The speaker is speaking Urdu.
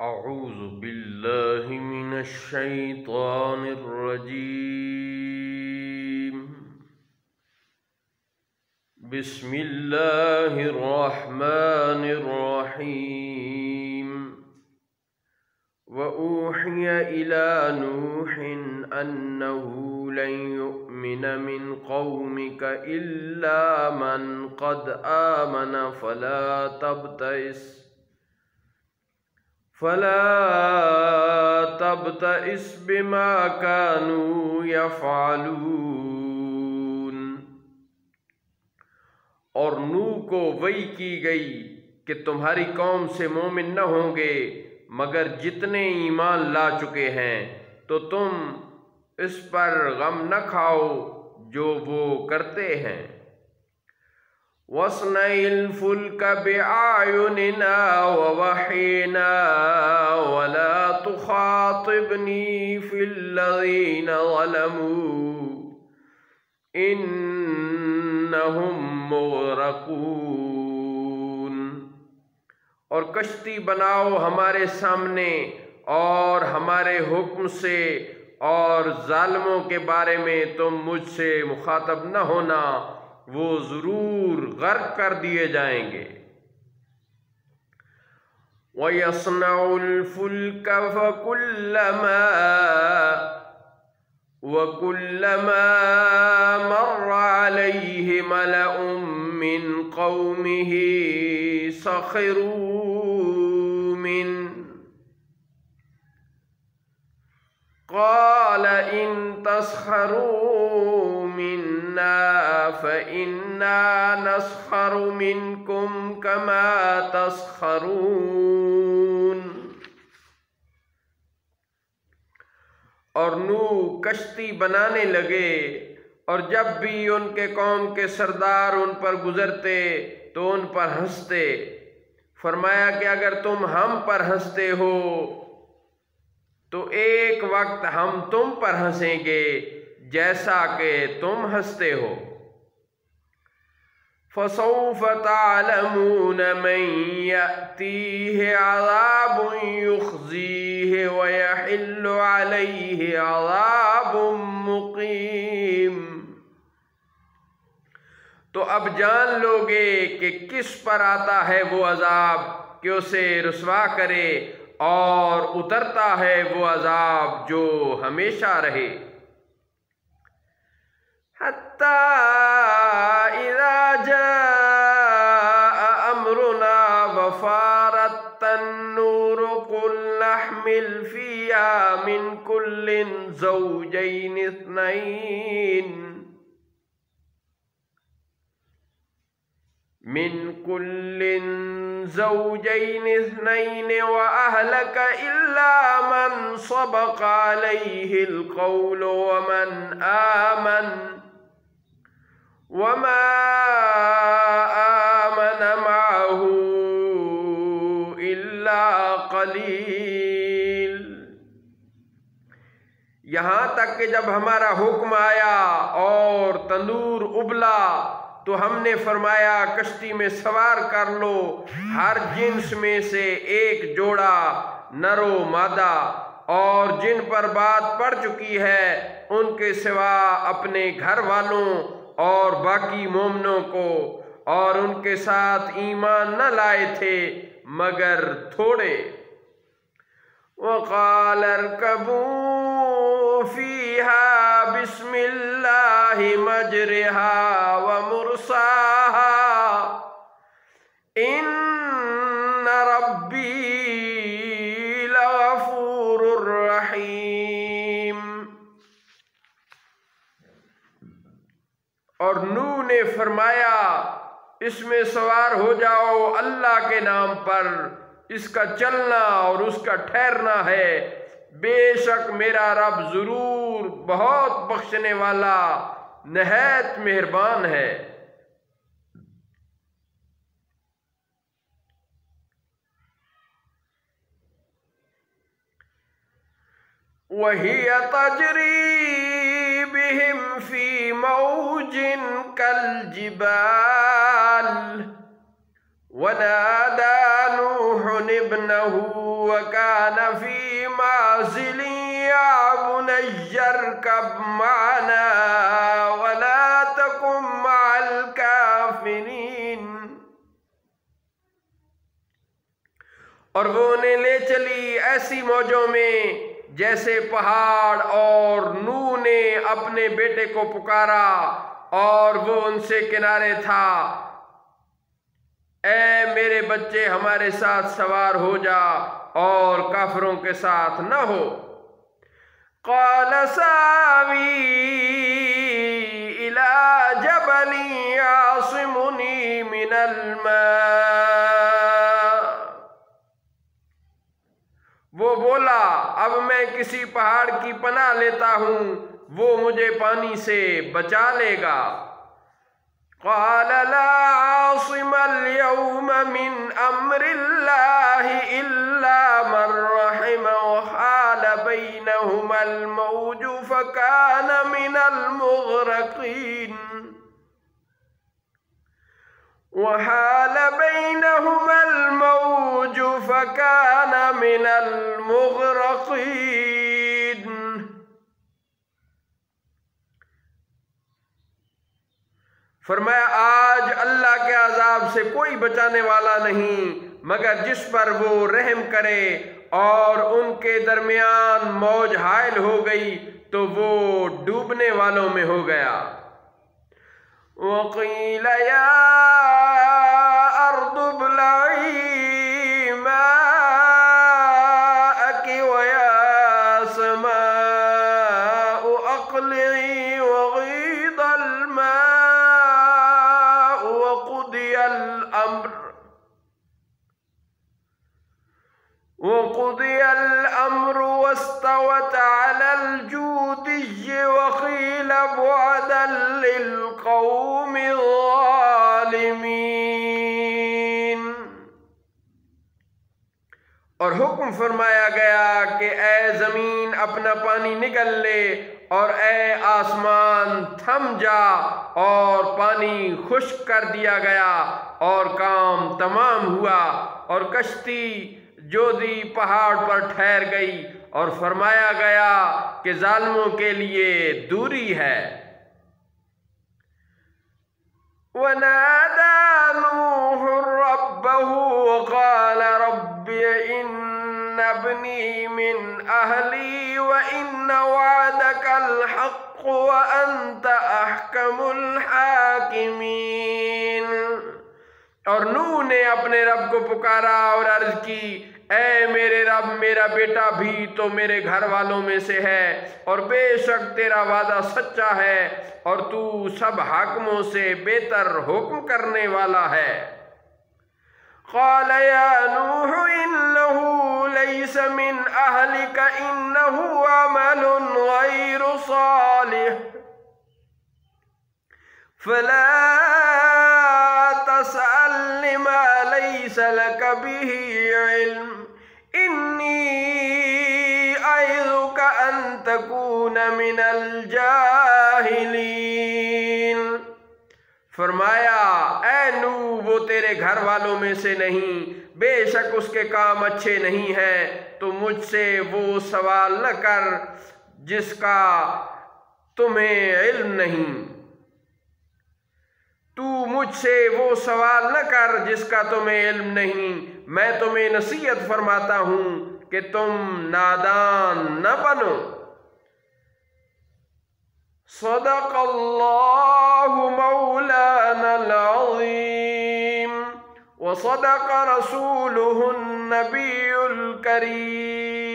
أعوذ بالله من الشيطان الرجيم. بسم الله الرحمن الرحيم. وأوحي إلى نوح أنه لن يؤمن من قومك إلا من قد آمن فلا تبتئس بما كانوا يفعلون۔ اور نوح کو وحی کی گئی کہ تمہاری قوم سے مومن نہ ہوں گے مگر جتنے ایمان لا چکے ہیں، تو تم اس پر غم نہ کھاؤ جو وہ کرتے ہیں۔ وَاصْنَعِ الْفُلْكَ بِأَعْيُنِنَا وَوَحْيِنَا وَلَا تُخَاطِبْنِي فِي الَّذِينَ ظَلَمُوا إِنَّهُمْ مُغْرَقُونَ۔ اور کشتی بناؤ ہمارے سامنے اور ہمارے حکم سے، اور ظالموں کے بارے میں تم مجھ سے مخاطب نہ ہونا، وہ ضرور غرق کر دیے جائیں گے۔ وَيَصْنَعُ الْفُلْكَ وَكُلَّمَا مَرَّ عَلَيْهِ مَلَأٌ مِّن قَوْمِهِ سَخِرُوا مِنْهُ قَالَ إِن تَسْخَرُوا مِنَّا فَإِنَّا نَسْخَرُ مِنْكُمْ كَمَا تَسْخَرُونَ۔ اور نوح کشتی بنانے لگے، اور جب بھی ان کے قوم کے سردار ان پر گزرتے تو ان پر ہنستے۔ فرمایا کہ اگر تم ہم پر ہنستے ہو تو ایک وقت ہم تم پر ہنسیں گے جیسا کہ تم ہنستے ہو۔ فَسَوْفَ تَعْلَمُونَ مَن يَأْتِيهِ عَذَابٌ يُخْزِيهِ وَيَحِلُّ عَلَيْهِ عَذَابٌ مُقِيمٌ۔ تو اب جان لو گے کہ کس پر آتا ہے وہ عذاب کہ اسے رسوا کرے، اور اترتا ہے وہ عذاب جو ہمیشہ رہے۔ حَتَّى إِذَا جَاءَ أَمْرُنَا وَفَارَتِ النُّورُ قُلْ نَحْمِلُ فِيهَا مِنْ كُلٍّ زَوْجَيْنِ اثْنَيْنِ وَأَهْلَكَ إِلَّا مَنْ سَبَقَ عَلَيْهِ الْقَوْلُ وَمَنْ آمَنَ وَمَا آمَنَ مَعَهُ إِلَّا قَلِيلٌ۔ یہاں تک کہ جب ہمارا حکم آیا اور تندور ابلا تو ہم نے فرمایا کشتی میں سوار کر لو ہر جنس میں سے ایک جوڑا، نر و مادہ، اور جن پر بات پڑ چکی ہے ان کے سوا اپنے گھر والوں اور باقی مومنوں کو، اور ان کے ساتھ ایمان نہ لائے تھے مگر تھوڑے۔ وَقَالَ ارْكَبُوا فِيهَا بِسْمِ اللَّهِ مَجْرَاهَا وَمُرْسَاهَا إِنَّ رَبِّي لَغَفُورٌ رَحِيمٌ۔ اور نوح نے فرمایا اس میں سوار ہو جاؤ اللہ کے نام پر، اس کا چلنا اور اس کا ٹھہرنا ہے، بے شک میرا رب ضرور بہت بخشنے والا نہایت مہربان ہے۔ وَهِيَ تَجْرِي بِهِمْ فِي مَوْجٍ كَالْجِبَالِ ونادى نوح ابنه وكان في معزل يا بني اركب معنا ولا تكن مع الكافرين. اور وہ انہیں لے چلی ایسی موجوں میں جیسے پہاڑ، اور نوح نے اپنے بیٹے کو پکارا اور وہ ان سے کنارے تھا، اے میرے بچے ہمارے ساتھ سوار ہو جا اور کافروں کے ساتھ نہ ہو. قال ساوی الى جبل يعصمني من الماء. وہ بولا اب میں کسی پہاڑ کی پناہ لیتا ہوں، وہ مجھے پانی سے بچا لے گا. قال لا عاصم اليوم من امر الله الا من رحم وحال بينهما الموج فكان من المغرقين. وحال بينهما الموج فكان من المغرقين. فرمایا آج اللہ کے عذاب سے کوئی بچانے والا نہیں مگر جس پر وہ رحم کرے، اور ان کے درمیان موج حائل ہو گئی تو وہ ڈوبنے والوں میں ہو گیا. وَقِيلَ يَا أَرْضُ ابْلَعِي مَاءَكِ وَيَا سَمَاءُ أَقْلِعِي وَغِيضَ الْمَاءُ وَقُضِيَ الْأَمْرُ وَاسْتَوَتْ عَلَى الْجُودِيِّ وَقِيلَ بُعْدًا لِلْقَوْمِ الظَّالِمِينَ. اور حکم فرمایا گیا کہ اے زمین اپنا پانی نگل لے، اور اے آسمان تھم جا، اور پانی خشک کر دیا گیا اور کام تمام ہوا، اور کشتی جودی پہاڑ پر ٹھہر گئی، اور فرمایا گیا کہ ظالموں کے لیے دوری ہے. وَنَادَى نُوحٌ رَبَّهُ وَقَالَ رَبِّ إِنَّ ابْنِي مِنْ أَهْلِي وَإِنَّ وَعْدَكَ الْحَقُّ وَأَنْتَ أَحْكَمُ الْحَاكِمِينَ. اور نوح نے اپنے رب کو پکارا اور عرض کی، اے میرے رب میرا بیٹا بھی تو میرے گھر والوں میں سے ہے، اور بے شک تیرا وعدہ سچا ہے، اور تو سب حاکموں سے بہتر حکم کرنے والا ہے. قال يا نوح إنه ليس من أهلك إنه عمل غير صالح فلا تسألني ما ليس لك به علم إني أعظك أن تكون من الجاهلين. فرمایا اے نوح وہ تیرے گھر والوں میں سے نہیں، بے شک اس کے کام اچھے نہیں ہیں، تو مجھ سے وہ سوال نہ کر جس کا تمہیں علم نہیں. تو مجھ سے وہ سوال نہ کر جس کا تمہیں علم نہیں. میں تمہیں نصیحت فرماتا ہوں کہ تم نادان نہ بنو. صدق اللہ مولانا العظیم وصدق رسولہ النبی الکریم.